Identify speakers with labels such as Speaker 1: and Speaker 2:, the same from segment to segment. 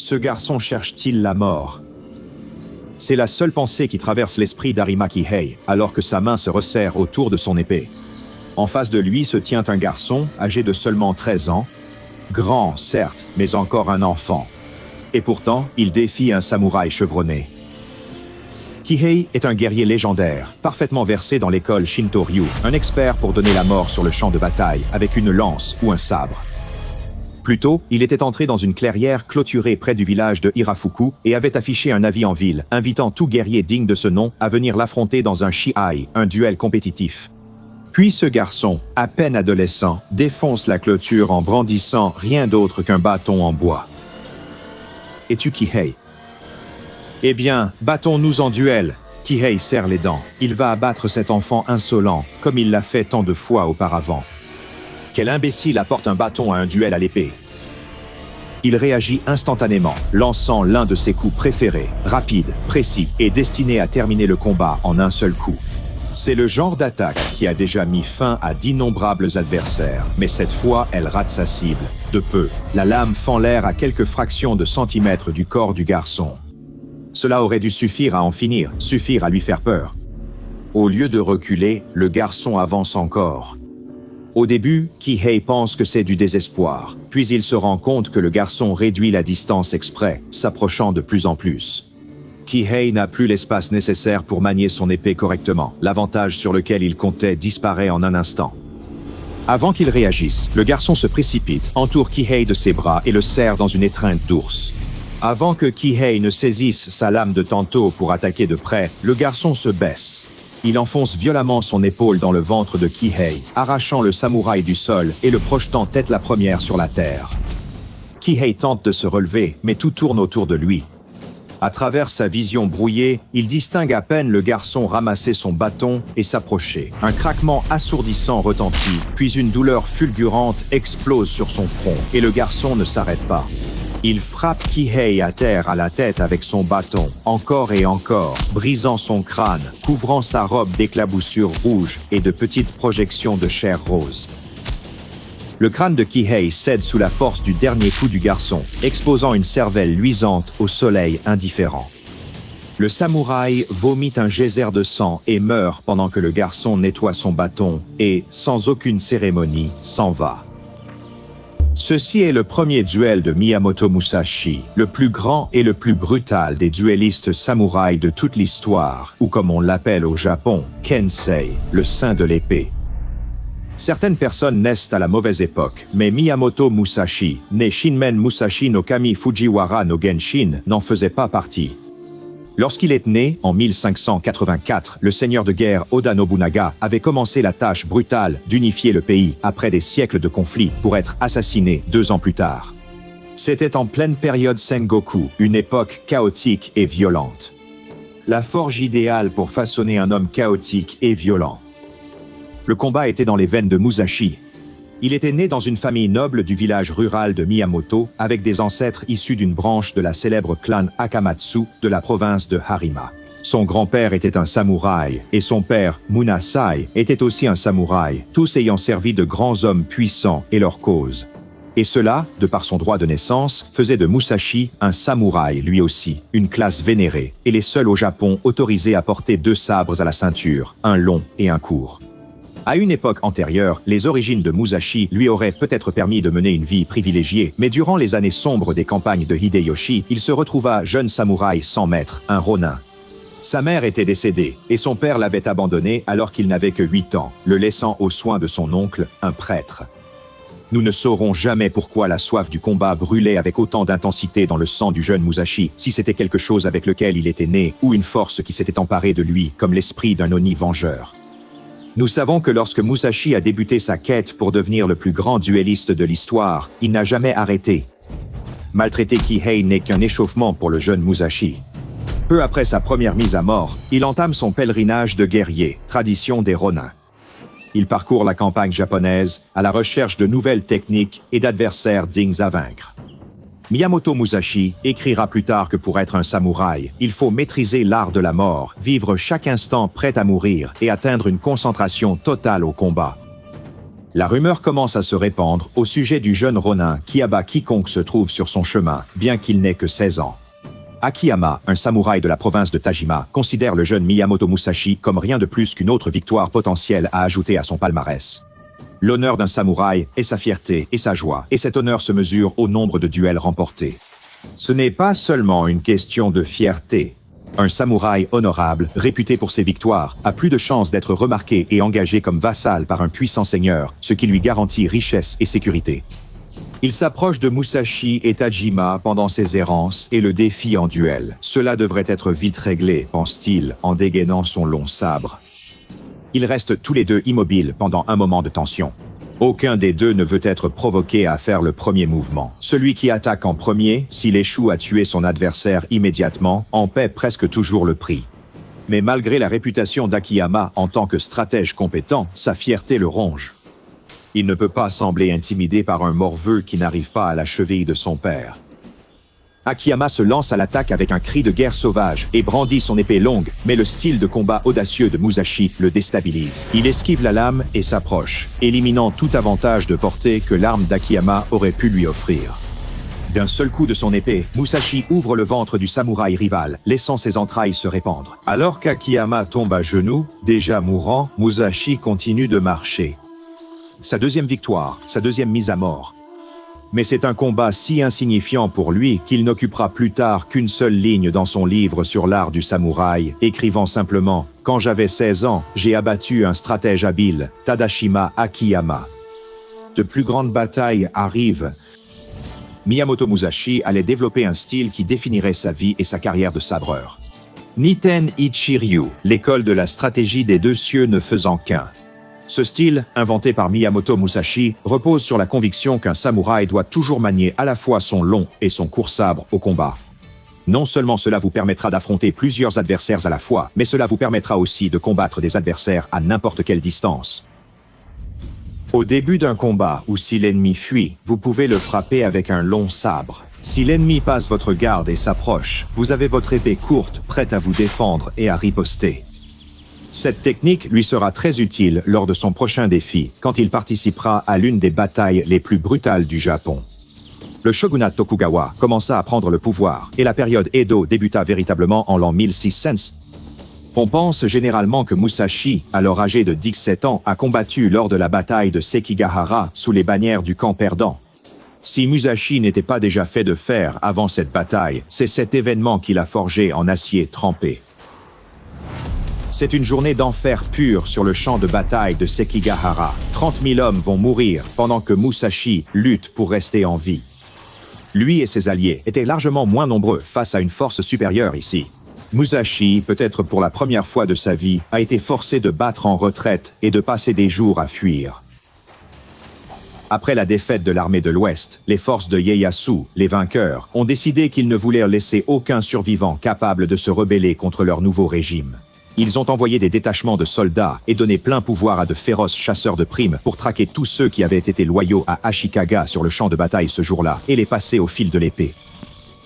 Speaker 1: Ce garçon cherche-t-il la mort? C'est la seule pensée qui traverse l'esprit d'Arima Kihei, alors que sa main se resserre autour de son épée. En face de lui se tient un garçon, âgé de seulement 13 ans. Grand, certes, mais encore un enfant. Et pourtant, il défie un samouraï chevronné. Kihei est un guerrier légendaire, parfaitement versé dans l'école Shinto-ryu, un expert pour donner la mort sur le champ de bataille, avec une lance ou un sabre. Plus tôt, il était entré dans une clairière clôturée près du village de Hirafuku et avait affiché un avis en ville, invitant tout guerrier digne de ce nom à venir l'affronter dans un shiai, un duel compétitif. Puis ce garçon, à peine adolescent, défonce la clôture en brandissant rien d'autre qu'un bâton en bois. Es-tu Kihei? Eh bien, battons-nous en duel. Kihei serre les dents. Il va abattre cet enfant insolent, comme il l'a fait tant de fois auparavant. Quel imbécile apporte un bâton à un duel à l'épée? Il réagit instantanément, lançant l'un de ses coups préférés, rapide, précis et destiné à terminer le combat en un seul coup. C'est le genre d'attaque qui a déjà mis fin à d'innombrables adversaires, mais cette fois, elle rate sa cible. De peu, la lame fend l'air à quelques fractions de centimètres du corps du garçon. Cela aurait dû suffire à en finir, suffire à lui faire peur. Au lieu de reculer, le garçon avance encore. Au début, Kihei pense que c'est du désespoir, puis il se rend compte que le garçon réduit la distance exprès, s'approchant de plus en plus. Kihei n'a plus l'espace nécessaire pour manier son épée correctement. L'avantage sur lequel il comptait disparaît en un instant. Avant qu'il réagisse, le garçon se précipite, entoure Kihei de ses bras et le serre dans une étreinte d'ours. Avant que Kihei ne saisisse sa lame de tantôt pour attaquer de près, le garçon se baisse. Il enfonce violemment son épaule dans le ventre de Kihei, arrachant le samouraï du sol et le projetant tête la première sur la terre. Kihei tente de se relever, mais tout tourne autour de lui. À travers sa vision brouillée, il distingue à peine le garçon ramasser son bâton et s'approcher. Un craquement assourdissant retentit, puis une douleur fulgurante explose sur son front, et le garçon ne s'arrête pas. Il frappe Kihei à terre à la tête avec son bâton, encore et encore, brisant son crâne, couvrant sa robe d'éclaboussures rouges et de petites projections de chair rose. Le crâne de Kihei cède sous la force du dernier coup du garçon, exposant une cervelle luisante au soleil indifférent. Le samouraï vomit un geyser de sang et meurt pendant que le garçon nettoie son bâton et, sans aucune cérémonie, s'en va. Ceci est le premier duel de Miyamoto Musashi, le plus grand et le plus brutal des duellistes samouraïs de toute l'histoire, ou comme on l'appelle au Japon, Kensei, le saint de l'épée. Certaines personnes naissent à la mauvaise époque, mais Miyamoto Musashi, né Shinmen Musashi no Kami Fujiwara no Genshin, n'en faisait pas partie. Lorsqu'il est né, en 1584, le seigneur de guerre Oda Nobunaga avait commencé la tâche brutale d'unifier le pays après des siècles de conflits pour être assassiné 2 ans plus tard. C'était en pleine période Sengoku, une époque chaotique et violente. La forge idéale pour façonner un homme chaotique et violent. Le combat était dans les veines de Musashi. Il était né dans une famille noble du village rural de Miyamoto, avec des ancêtres issus d'une branche de la célèbre clan Akamatsu de la province de Harima. Son grand-père était un samouraï, et son père, Munasai, était aussi un samouraï, tous ayant servi de grands hommes puissants et leur cause. Et cela, de par son droit de naissance, faisait de Musashi un samouraï lui aussi, une classe vénérée, et les seuls au Japon autorisés à porter 2 sabres à la ceinture, un long et un court. À une époque antérieure, les origines de Musashi lui auraient peut-être permis de mener une vie privilégiée, mais durant les années sombres des campagnes de Hideyoshi, il se retrouva jeune samouraï sans maître, un ronin. Sa mère était décédée, et son père l'avait abandonné alors qu'il n'avait que 8 ans, le laissant aux soins de son oncle, un prêtre. Nous ne saurons jamais pourquoi la soif du combat brûlait avec autant d'intensité dans le sang du jeune Musashi, si c'était quelque chose avec lequel il était né, ou une force qui s'était emparée de lui, comme l'esprit d'un Oni vengeur. Nous savons que lorsque Musashi a débuté sa quête pour devenir le plus grand duelliste de l'histoire, il n'a jamais arrêté. Maltraiter Kihei n'est qu'un échauffement pour le jeune Musashi. Peu après sa première mise à mort, il entame son pèlerinage de guerrier, tradition des Ronins. Il parcourt la campagne japonaise à la recherche de nouvelles techniques et d'adversaires dignes à vaincre. Miyamoto Musashi écrira plus tard que pour être un samouraï, il faut maîtriser l'art de la mort, vivre chaque instant prêt à mourir et atteindre une concentration totale au combat. La rumeur commence à se répandre au sujet du jeune Ronin qui abat quiconque se trouve sur son chemin, bien qu'il n'ait que 16 ans. Akiyama, un samouraï de la province de Tajima, considère le jeune Miyamoto Musashi comme rien de plus qu'une autre victoire potentielle à ajouter à son palmarès. L'honneur d'un samouraï est sa fierté et sa joie, et cet honneur se mesure au nombre de duels remportés. Ce n'est pas seulement une question de fierté. Un samouraï honorable, réputé pour ses victoires, a plus de chances d'être remarqué et engagé comme vassal par un puissant seigneur, ce qui lui garantit richesse et sécurité. Il s'approche de Musashi et Tajima pendant ses errances et le défie en duel. Cela devrait être vite réglé, pense-t-il, en dégainant son long sabre. Ils restent tous les deux immobiles pendant un moment de tension. Aucun des deux ne veut être provoqué à faire le premier mouvement. Celui qui attaque en premier, s'il échoue à tuer son adversaire immédiatement, en paie presque toujours le prix. Mais malgré la réputation d'Akiyama en tant que stratège compétent, sa fierté le ronge. Il ne peut pas sembler intimidé par un morveux qui n'arrive pas à la cheville de son père. Akiyama se lance à l'attaque avec un cri de guerre sauvage et brandit son épée longue, mais le style de combat audacieux de Musashi le déstabilise. Il esquive la lame et s'approche, éliminant tout avantage de portée que l'arme d'Akiyama aurait pu lui offrir. D'un seul coup de son épée, Musashi ouvre le ventre du samouraï rival, laissant ses entrailles se répandre. Alors qu'Akiyama tombe à genoux, déjà mourant, Musashi continue de marcher. Sa deuxième victoire, sa deuxième mise à mort. Mais c'est un combat si insignifiant pour lui qu'il n'occupera plus tard qu'une seule ligne dans son livre sur l'art du samouraï, écrivant simplement « Quand j'avais 16 ans, j'ai abattu un stratège habile, Tadashima Akiyama ». De plus grandes batailles arrivent. Miyamoto Musashi allait développer un style qui définirait sa vie et sa carrière de sabreur. Niten Ichiryu, l'école de la stratégie des deux cieux ne faisant qu'un. Ce style, inventé par Miyamoto Musashi, repose sur la conviction qu'un samouraï doit toujours manier à la fois son long et son court sabre au combat. Non seulement cela vous permettra d'affronter plusieurs adversaires à la fois, mais cela vous permettra aussi de combattre des adversaires à n'importe quelle distance. Au début d'un combat, ou si l'ennemi fuit, vous pouvez le frapper avec un long sabre. Si l'ennemi passe votre garde et s'approche, vous avez votre épée courte, prête à vous défendre et à riposter. Cette technique lui sera très utile lors de son prochain défi, quand il participera à l'une des batailles les plus brutales du Japon. Le shogunat Tokugawa commença à prendre le pouvoir, et la période Edo débuta véritablement en l'an 1600. On pense généralement que Musashi, alors âgé de 17 ans, a combattu lors de la bataille de Sekigahara sous les bannières du camp perdant. Si Musashi n'était pas déjà fait de fer avant cette bataille, c'est cet événement qui l'a forgé en acier trempé. C'est une journée d'enfer pur sur le champ de bataille de Sekigahara. 30 000 hommes vont mourir pendant que Musashi lutte pour rester en vie. Lui et ses alliés étaient largement moins nombreux face à une force supérieure ici. Musashi, peut-être pour la première fois de sa vie, a été forcé de battre en retraite et de passer des jours à fuir. Après la défaite de l'armée de l'Ouest, les forces de Ieyasu, les vainqueurs, ont décidé qu'ils ne voulaient laisser aucun survivant capable de se rebeller contre leur nouveau régime. Ils ont envoyé des détachements de soldats et donné plein pouvoir à de féroces chasseurs de primes pour traquer tous ceux qui avaient été loyaux à Ashikaga sur le champ de bataille ce jour-là et les passer au fil de l'épée.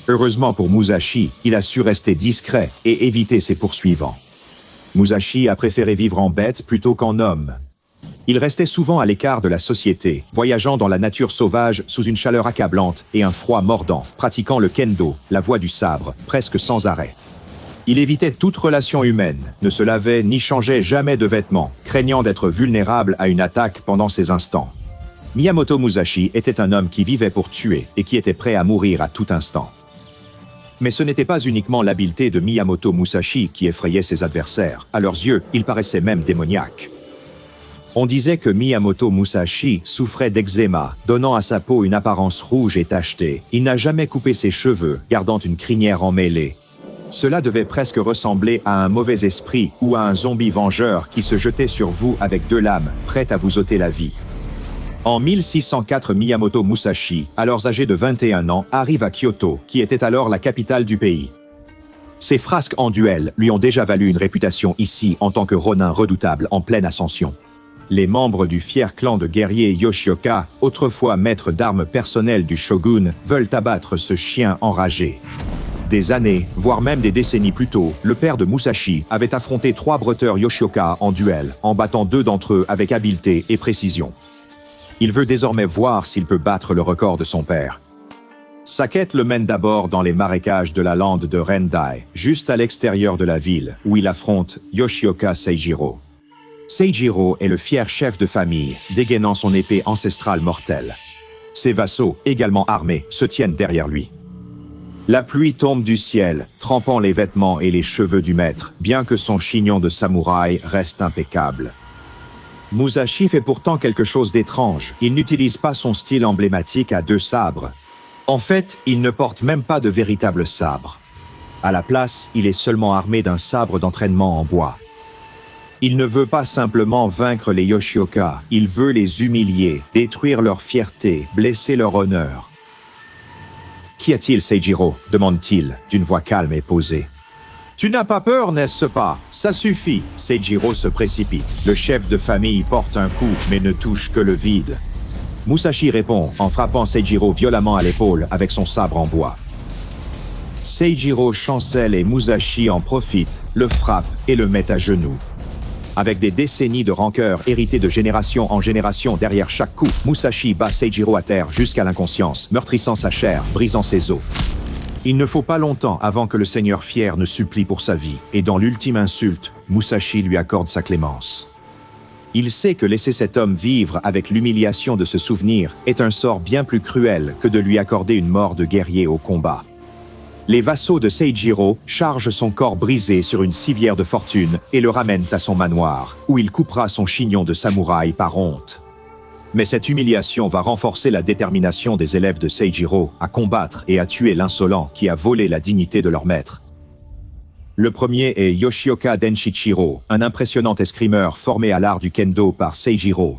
Speaker 1: Heureusement pour Musashi, il a su rester discret et éviter ses poursuivants. Musashi a préféré vivre en bête plutôt qu'en homme. Il restait souvent à l'écart de la société, voyageant dans la nature sauvage sous une chaleur accablante et un froid mordant, pratiquant le kendo, la voie du sabre, presque sans arrêt. Il évitait toute relation humaine, ne se lavait ni changeait jamais de vêtements, craignant d'être vulnérable à une attaque pendant ces instants. Miyamoto Musashi était un homme qui vivait pour tuer et qui était prêt à mourir à tout instant. Mais ce n'était pas uniquement l'habileté de Miyamoto Musashi qui effrayait ses adversaires. À leurs yeux, il paraissait même démoniaque. On disait que Miyamoto Musashi souffrait d'eczéma, donnant à sa peau une apparence rouge et tachetée. Il n'a jamais coupé ses cheveux, gardant une crinière emmêlée. Cela devait presque ressembler à un mauvais esprit ou à un zombie vengeur qui se jetait sur vous avec 2 lames, prêt à vous ôter la vie. En 1604, Miyamoto Musashi, alors âgé de 21 ans, arrive à Kyoto, qui était alors la capitale du pays. Ses frasques en duel lui ont déjà valu une réputation ici en tant que ronin redoutable en pleine ascension. Les membres du fier clan de guerriers Yoshioka, autrefois maître d'armes personnel du shogun, veulent abattre ce chien enragé. Des années, voire même des décennies plus tôt, le père de Musashi avait affronté 3 bretteurs Yoshioka en duel, en battant 2 d'entre eux avec habileté et précision. Il veut désormais voir s'il peut battre le record de son père. Sa quête le mène d'abord dans les marécages de la lande de Rendai, juste à l'extérieur de la ville, où il affronte Yoshioka Seijiro. Seijiro est le fier chef de famille, dégainant son épée ancestrale mortelle. Ses vassaux, également armés, se tiennent derrière lui. La pluie tombe du ciel, trempant les vêtements et les cheveux du maître, bien que son chignon de samouraï reste impeccable. Musashi fait pourtant quelque chose d'étrange. Il n'utilise pas son style emblématique à 2 sabres. En fait, il ne porte même pas de véritable sabre. À la place, il est seulement armé d'un sabre d'entraînement en bois. Il ne veut pas simplement vaincre les Yoshioka, il veut les humilier, détruire leur fierté, blesser leur honneur. « Qu'y a-t-il, Seijiro » demande-t-il, d'une voix calme et posée. « Tu n'as pas peur, n'est-ce pas? Ça suffit !» Seijiro se précipite. Le chef de famille porte un coup, mais ne touche que le vide. Musashi répond en frappant Seijiro violemment à l'épaule avec son sabre en bois. Seijiro chancelle et Musashi en profite, le frappe et le met à genoux. Avec des décennies de rancœur héritées de génération en génération derrière chaque coup, Musashi bat Seijiro à terre jusqu'à l'inconscience, meurtrissant sa chair, brisant ses os. Il ne faut pas longtemps avant que le seigneur fier ne supplie pour sa vie, et dans l'ultime insulte, Musashi lui accorde sa clémence. Il sait que laisser cet homme vivre avec l'humiliation de se souvenir est un sort bien plus cruel que de lui accorder une mort de guerrier au combat. Les vassaux de Seijiro chargent son corps brisé sur une civière de fortune et le ramènent à son manoir, où il coupera son chignon de samouraï par honte. Mais cette humiliation va renforcer la détermination des élèves de Seijiro à combattre et à tuer l'insolent qui a volé la dignité de leur maître. Le premier est Yoshioka Denshichiro, un impressionnant escrimeur formé à l'art du kendo par Seijiro.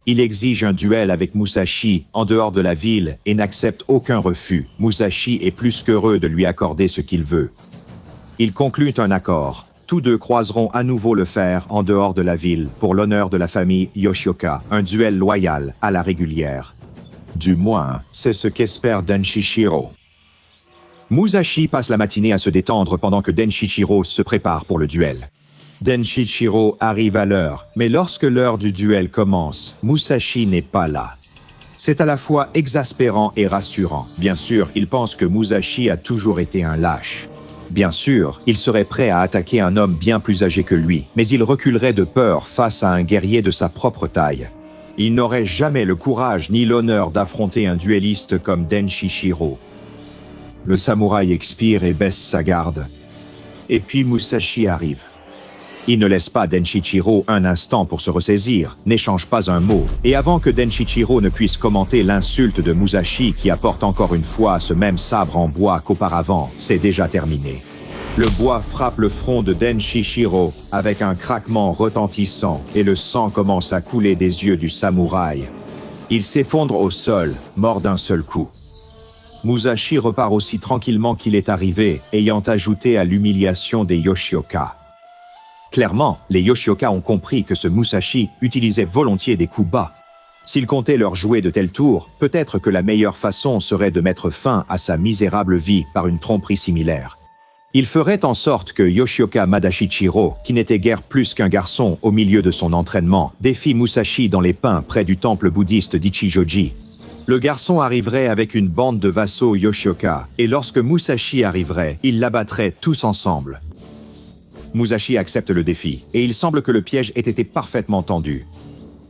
Speaker 1: Il exige un duel avec Musashi en dehors de la ville et n'accepte aucun refus. Musashi est plus qu'heureux de lui accorder ce qu'il veut. Ils concluent un accord. Tous deux croiseront à nouveau le fer en dehors de la ville pour l'honneur de la famille Yoshioka, un duel loyal à la régulière. Du moins, c'est ce qu'espère Denshichiro. Musashi passe la matinée à se détendre pendant que Denshichiro se prépare pour le duel. Denshichiro arrive à l'heure, mais lorsque l'heure du duel commence, Musashi n'est pas là. C'est à la fois exaspérant et rassurant. Bien sûr, il pense que Musashi a toujours été un lâche. Bien sûr, il serait prêt à attaquer un homme bien plus âgé que lui, mais il reculerait de peur face à un guerrier de sa propre taille. Il n'aurait jamais le courage ni l'honneur d'affronter un duelliste comme Denshichiro. Le samouraï expire et baisse sa garde. Et puis Musashi arrive. Il ne laisse pas Denshichiro un instant pour se ressaisir, n'échange pas un mot, et avant que Denshichiro ne puisse commenter l'insulte de Musashi qui apporte encore une fois ce même sabre en bois qu'auparavant, c'est déjà terminé. Le bois frappe le front de Denshichiro avec un craquement retentissant et le sang commence à couler des yeux du samouraï. Il s'effondre au sol, mort d'un seul coup. Musashi repart aussi tranquillement qu'il est arrivé, ayant ajouté à l'humiliation des Yoshioka. Clairement, les Yoshioka ont compris que ce Musashi utilisait volontiers des coups bas. S'ils comptaient leur jouer de tels tours, peut-être que la meilleure façon serait de mettre fin à sa misérable vie par une tromperie similaire. Il ferait en sorte que Yoshioka Madashichiro, qui n'était guère plus qu'un garçon au milieu de son entraînement, défie Musashi dans les pins près du temple bouddhiste d'Ichijoji. Le garçon arriverait avec une bande de vassaux Yoshioka, et lorsque Musashi arriverait, ils l'abattraient tous ensemble. Musashi accepte le défi, et il semble que le piège ait été parfaitement tendu.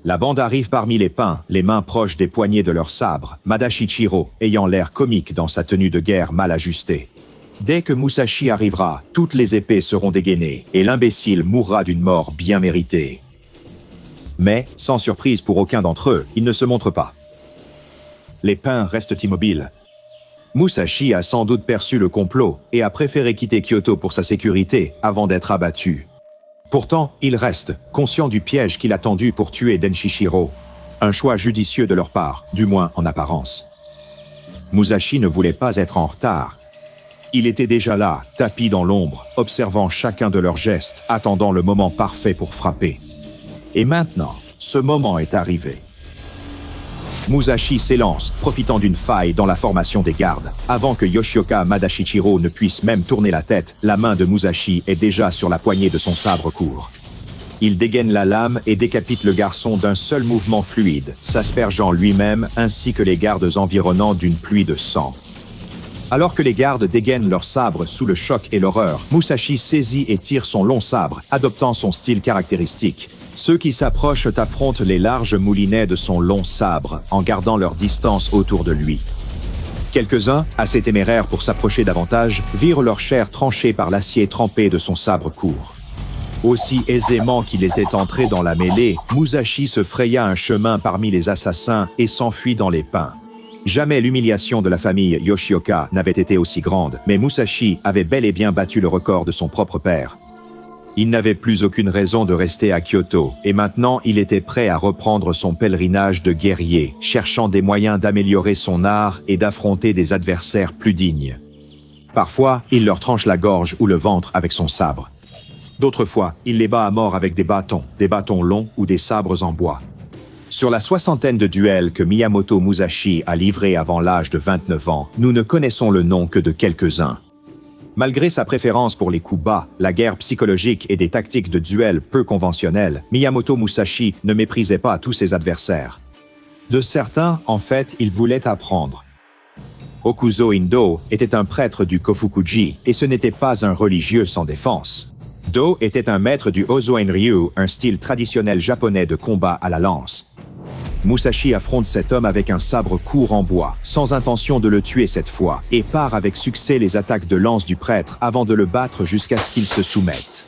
Speaker 1: La bande arrive parmi les pins, les mains proches des poignets de leur sabre, Madashichiro ayant l'air comique dans sa tenue de guerre mal ajustée. Dès que Musashi arrivera, toutes les épées seront dégainées, et l'imbécile mourra d'une mort bien méritée. Mais, sans surprise pour aucun d'entre eux, ils ne se montrent pas. Les pins restent immobiles. Musashi a sans doute perçu le complot et a préféré quitter Kyoto pour sa sécurité avant d'être abattu. Pourtant, il reste, conscient du piège qu'il a tendu pour tuer Denshichiro. Un choix judicieux de leur part, du moins en apparence. Musashi ne voulait pas être en retard. Il était déjà là, tapi dans l'ombre, observant chacun de leurs gestes, attendant le moment parfait pour frapper. Et maintenant, ce moment est arrivé. Musashi s'élance, profitant d'une faille dans la formation des gardes. Avant que Yoshioka Madashichiro ne puisse même tourner la tête, la main de Musashi est déjà sur la poignée de son sabre court. Il dégaine la lame et décapite le garçon d'un seul mouvement fluide, s'aspergeant lui-même ainsi que les gardes environnants d'une pluie de sang. Alors que les gardes dégainent leurs sabres sous le choc et l'horreur, Musashi saisit et tire son long sabre, adoptant son style caractéristique. Ceux qui s'approchent affrontent les larges moulinets de son long sabre, en gardant leur distance autour de lui. Quelques-uns, assez téméraires pour s'approcher davantage, virent leur chair tranchée par l'acier trempé de son sabre court. Aussi aisément qu'il était entré dans la mêlée, Musashi se fraya un chemin parmi les assassins et s'enfuit dans les pins. Jamais l'humiliation de la famille Yoshioka n'avait été aussi grande, mais Musashi avait bel et bien battu le record de son propre père. Il n'avait plus aucune raison de rester à Kyoto, et maintenant il était prêt à reprendre son pèlerinage de guerrier, cherchant des moyens d'améliorer son art et d'affronter des adversaires plus dignes. Parfois, il leur tranche la gorge ou le ventre avec son sabre. D'autres fois, il les bat à mort avec des bâtons longs ou des sabres en bois. Sur la soixantaine de duels que Miyamoto Musashi a livrés avant l'âge de 29 ans, nous ne connaissons le nom que de quelques-uns. Malgré sa préférence pour les coups bas, la guerre psychologique et des tactiques de duel peu conventionnelles, Miyamoto Musashi ne méprisait pas tous ses adversaires. De certains, en fait, il voulait apprendre. Okuzo Indo était un prêtre du Kofukuji, et ce n'était pas un religieux sans défense. Do était un maître du Hozoen-ryu, un style traditionnel japonais de combat à la lance. Musashi affronte cet homme avec un sabre court en bois, sans intention de le tuer cette fois, et part avec succès les attaques de lance du prêtre avant de le battre jusqu'à ce qu'il se soumette.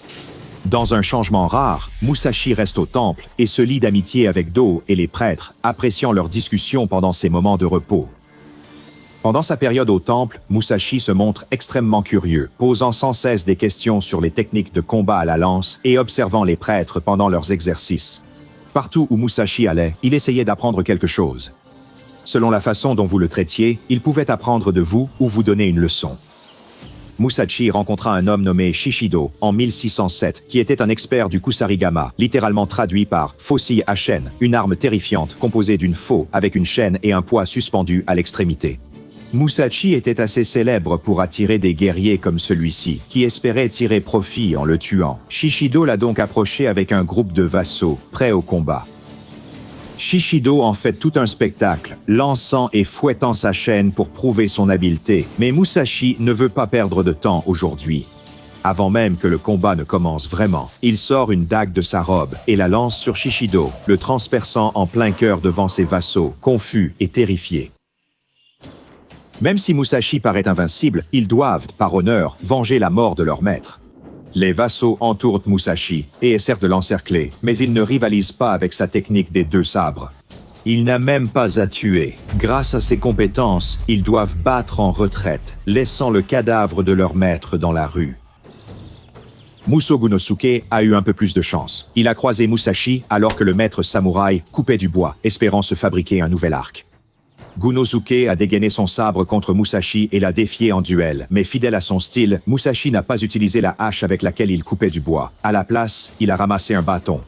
Speaker 1: Dans un changement rare, Musashi reste au temple et se lie d'amitié avec Do et les prêtres, appréciant leurs discussions pendant ses moments de repos. Pendant sa période au temple, Musashi se montre extrêmement curieux, posant sans cesse des questions sur les techniques de combat à la lance et observant les prêtres pendant leurs exercices. Partout où Musashi allait, il essayait d'apprendre quelque chose. Selon la façon dont vous le traitiez, il pouvait apprendre de vous ou vous donner une leçon. Musashi rencontra un homme nommé Shishido en 1607, qui était un expert du kusarigama, littéralement traduit par « faucille à chaîne », une arme terrifiante composée d'une faux avec une chaîne et un poids suspendu à l'extrémité. Musashi était assez célèbre pour attirer des guerriers comme celui-ci, qui espéraient tirer profit en le tuant. Shishido l'a donc approché avec un groupe de vassaux, prêts au combat. Shishido en fait tout un spectacle, lançant et fouettant sa chaîne pour prouver son habileté, mais Musashi ne veut pas perdre de temps aujourd'hui. Avant même que le combat ne commence vraiment, il sort une dague de sa robe et la lance sur Shishido, le transperçant en plein cœur devant ses vassaux, confus et terrifiés. Même si Musashi paraît invincible, ils doivent, par honneur, venger la mort de leur maître. Les vassaux entourent Musashi et essaient de l'encercler, mais ils ne rivalisent pas avec sa technique des deux sabres. Il n'a même pas à tuer. Grâce à ses compétences, ils doivent battre en retraite, laissant le cadavre de leur maître dans la rue. Musou Gunosuke a eu un peu plus de chance. Il a croisé Musashi alors que le maître samouraï coupait du bois, espérant se fabriquer un nouvel arc. Gunosuke a dégainé son sabre contre Musashi et l'a défié en duel, mais fidèle à son style, Musashi n'a pas utilisé la hache avec laquelle il coupait du bois. À la place, il a ramassé un bâton.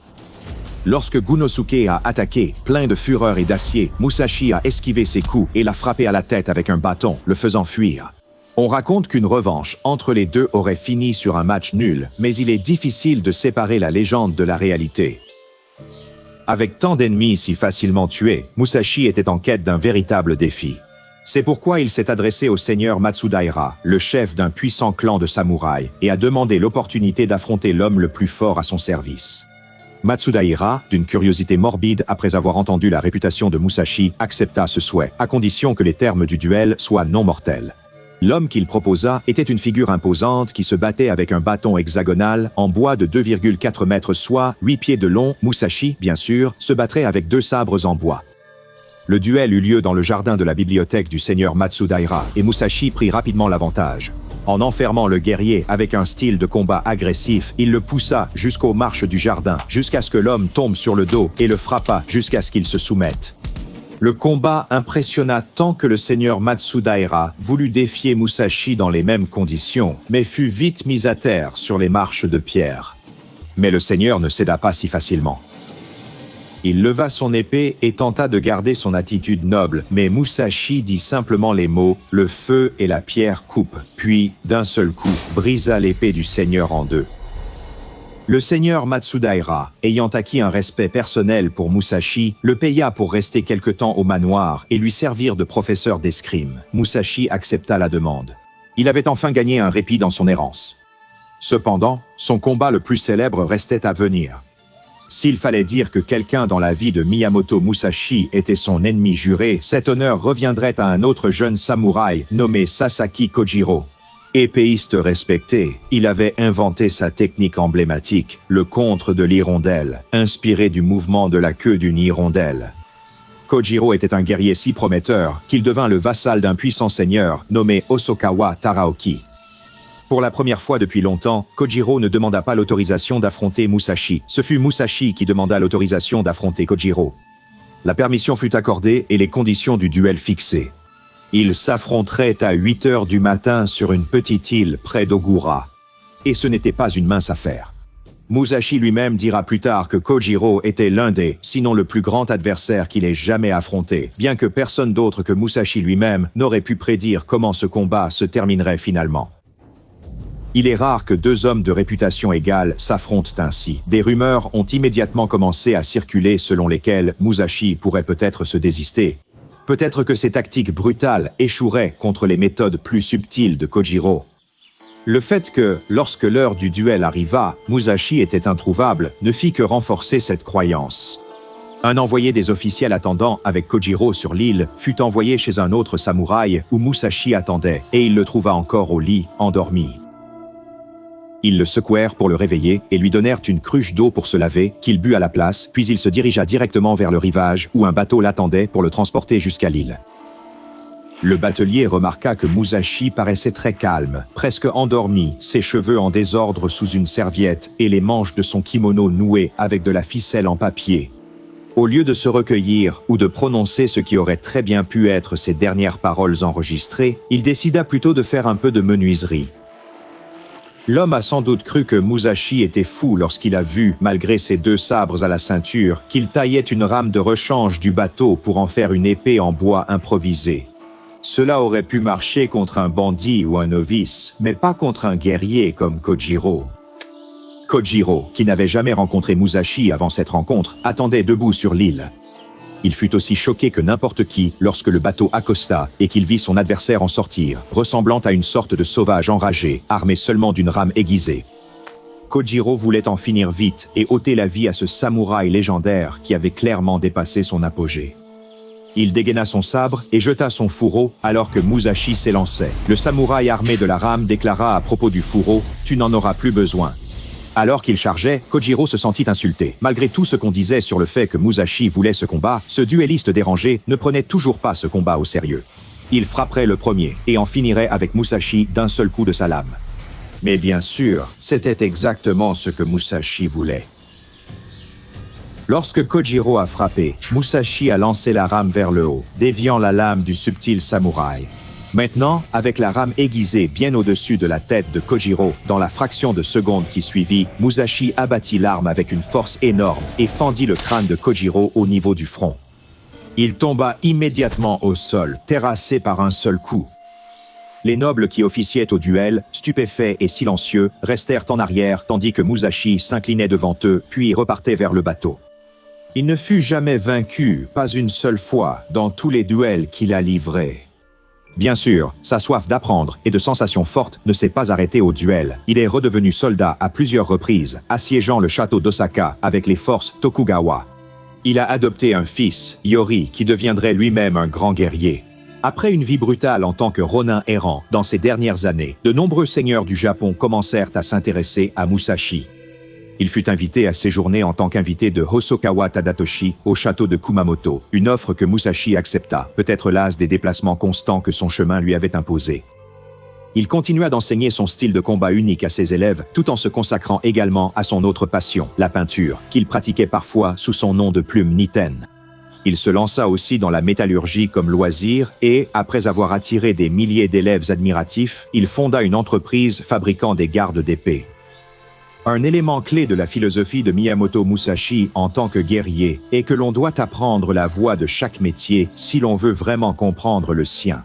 Speaker 1: Lorsque Gunosuke a attaqué, plein de fureur et d'acier, Musashi a esquivé ses coups et l'a frappé à la tête avec un bâton, le faisant fuir. On raconte qu'une revanche entre les deux aurait fini sur un match nul, mais il est difficile de séparer la légende de la réalité. Avec tant d'ennemis si facilement tués, Musashi était en quête d'un véritable défi. C'est pourquoi il s'est adressé au seigneur Matsudaira, le chef d'un puissant clan de samouraïs, et a demandé l'opportunité d'affronter l'homme le plus fort à son service. Matsudaira, d'une curiosité morbide après avoir entendu la réputation de Musashi, accepta ce souhait, à condition que les termes du duel soient non mortels. L'homme qu'il proposa était une figure imposante qui se battait avec un bâton hexagonal en bois de 2,4 mètres soit 8 pieds de long. Musashi, bien sûr, se battrait avec deux sabres en bois. Le duel eut lieu dans le jardin de la bibliothèque du seigneur Matsudaira et Musashi prit rapidement l'avantage. En enfermant le guerrier avec un style de combat agressif, il le poussa jusqu'aux marches du jardin, jusqu'à ce que l'homme tombe sur le dos et le frappa jusqu'à ce qu'il se soumette. Le combat impressionna tant que le seigneur Matsudaira voulut défier Musashi dans les mêmes conditions, mais fut vite mis à terre sur les marches de pierre. Mais le seigneur ne céda pas si facilement. Il leva son épée et tenta de garder son attitude noble, mais Musashi dit simplement les mots « le feu et la pierre coupent », puis, d'un seul coup, brisa l'épée du seigneur en deux. Le seigneur Matsudaira, ayant acquis un respect personnel pour Musashi, le paya pour rester quelque temps au manoir et lui servir de professeur d'escrime. Musashi accepta la demande. Il avait enfin gagné un répit dans son errance. Cependant, son combat le plus célèbre restait à venir. S'il fallait dire que quelqu'un dans la vie de Miyamoto Musashi était son ennemi juré, cet honneur reviendrait à un autre jeune samouraï nommé Sasaki Kojiro. Épéiste respecté, il avait inventé sa technique emblématique, le contre de l'hirondelle, inspiré du mouvement de la queue d'une hirondelle. Kojiro était un guerrier si prometteur qu'il devint le vassal d'un puissant seigneur nommé Hosokawa Taraoki. Pour la première fois depuis longtemps, Kojiro ne demanda pas l'autorisation d'affronter Musashi. Ce fut Musashi qui demanda l'autorisation d'affronter Kojiro. La permission fut accordée et les conditions du duel fixées. Ils s'affronteraient à 8 heures du matin sur une petite île près d'Ogura. Et ce n'était pas une mince affaire. Musashi lui-même dira plus tard que Kojiro était l'un des, sinon le plus grand adversaire qu'il ait jamais affronté, bien que personne d'autre que Musashi lui-même n'aurait pu prédire comment ce combat se terminerait finalement. Il est rare que deux hommes de réputation égale s'affrontent ainsi. Des rumeurs ont immédiatement commencé à circuler selon lesquelles Musashi pourrait peut-être se désister. Peut-être que ses tactiques brutales échoueraient contre les méthodes plus subtiles de Kojiro. Le fait que, lorsque l'heure du duel arriva, Musashi était introuvable, ne fit que renforcer cette croyance. Un envoyé des officiels attendant avec Kojiro sur l'île fut envoyé chez un autre samouraï où Musashi attendait, et il le trouva encore au lit, endormi. Ils le secouèrent pour le réveiller et lui donnèrent une cruche d'eau pour se laver, qu'il but à la place, puis il se dirigea directement vers le rivage où un bateau l'attendait pour le transporter jusqu'à l'île. Le batelier remarqua que Musashi paraissait très calme, presque endormi, ses cheveux en désordre sous une serviette et les manches de son kimono nouées avec de la ficelle en papier. Au lieu de se recueillir ou de prononcer ce qui aurait très bien pu être ses dernières paroles enregistrées, il décida plutôt de faire un peu de menuiserie. L'homme a sans doute cru que Musashi était fou lorsqu'il a vu, malgré ses 2 sabres à la ceinture, qu'il taillait une rame de rechange du bateau pour en faire une épée en bois improvisée. Cela aurait pu marcher contre un bandit ou un novice, mais pas contre un guerrier comme Kojiro. Kojiro, qui n'avait jamais rencontré Musashi avant cette rencontre, attendait debout sur l'île. Il fut aussi choqué que n'importe qui lorsque le bateau accosta et qu'il vit son adversaire en sortir, ressemblant à une sorte de sauvage enragé, armé seulement d'une rame aiguisée. Kojiro voulait en finir vite et ôter la vie à ce samouraï légendaire qui avait clairement dépassé son apogée. Il dégaina son sabre et jeta son fourreau alors que Musashi s'élançait. Le samouraï armé de la rame déclara à propos du fourreau « Tu n'en auras plus besoin ». Alors qu'il chargeait, Kojiro se sentit insulté. Malgré tout ce qu'on disait sur le fait que Musashi voulait ce combat, ce duelliste dérangé ne prenait toujours pas ce combat au sérieux. Il frapperait le premier et en finirait avec Musashi d'un seul coup de sa lame. Mais bien sûr, c'était exactement ce que Musashi voulait. Lorsque Kojiro a frappé, Musashi a lancé la rame vers le haut, déviant la lame du subtil samouraï. Maintenant, avec la rame aiguisée bien au-dessus de la tête de Kojiro, dans la fraction de seconde qui suivit, Musashi abattit l'arme avec une force énorme et fendit le crâne de Kojiro au niveau du front. Il tomba immédiatement au sol, terrassé par un seul coup. Les nobles qui officiaient au duel, stupéfaits et silencieux, restèrent en arrière tandis que Musashi s'inclinait devant eux, puis repartait vers le bateau. Il ne fut jamais vaincu, pas une seule fois, dans tous les duels qu'il a livrés. Bien sûr, sa soif d'apprendre et de sensations fortes ne s'est pas arrêtée au duel. Il est redevenu soldat à plusieurs reprises, assiégeant le château d'Osaka avec les forces Tokugawa. Il a adopté un fils, Yori, qui deviendrait lui-même un grand guerrier. Après une vie brutale en tant que ronin errant dans ses dernières années, de nombreux seigneurs du Japon commencèrent à s'intéresser à Musashi. Il fut invité à séjourner en tant qu'invité de Hosokawa Tadatoshi au château de Kumamoto, une offre que Musashi accepta, peut-être las des déplacements constants que son chemin lui avait imposés. Il continua d'enseigner son style de combat unique à ses élèves, tout en se consacrant également à son autre passion, la peinture, qu'il pratiquait parfois sous son nom de plume Niten. Il se lança aussi dans la métallurgie comme loisir et, après avoir attiré des milliers d'élèves admiratifs, il fonda une entreprise fabriquant des gardes d'épée. Un élément clé de la philosophie de Miyamoto Musashi en tant que guerrier est que l'on doit apprendre la voie de chaque métier si l'on veut vraiment comprendre le sien.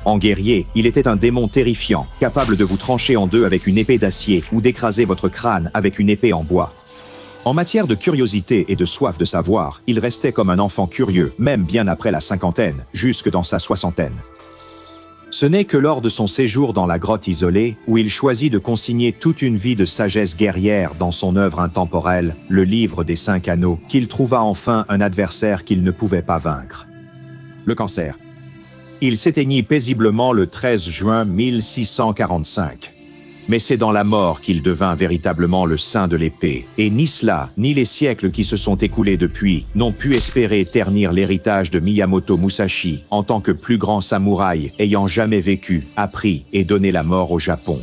Speaker 1: En guerrier, il était un démon terrifiant, capable de vous trancher en deux avec une épée d'acier ou d'écraser votre crâne avec une épée en bois. En matière de curiosité et de soif de savoir, il restait comme un enfant curieux, même bien après la cinquantaine, jusque dans sa soixantaine. Ce n'est que lors de son séjour dans la grotte isolée, où il choisit de consigner toute une vie de sagesse guerrière dans son œuvre intemporelle, le livre des 5 anneaux, qu'il trouva enfin un adversaire qu'il ne pouvait pas vaincre. Le cancer. Il s'éteignit paisiblement le 13 juin 1645. Mais c'est dans la mort qu'il devint véritablement le saint de l'épée, et ni cela, ni les siècles qui se sont écoulés depuis, n'ont pu espérer ternir l'héritage de Miyamoto Musashi en tant que plus grand samouraï ayant jamais vécu, appris et donné la mort au Japon.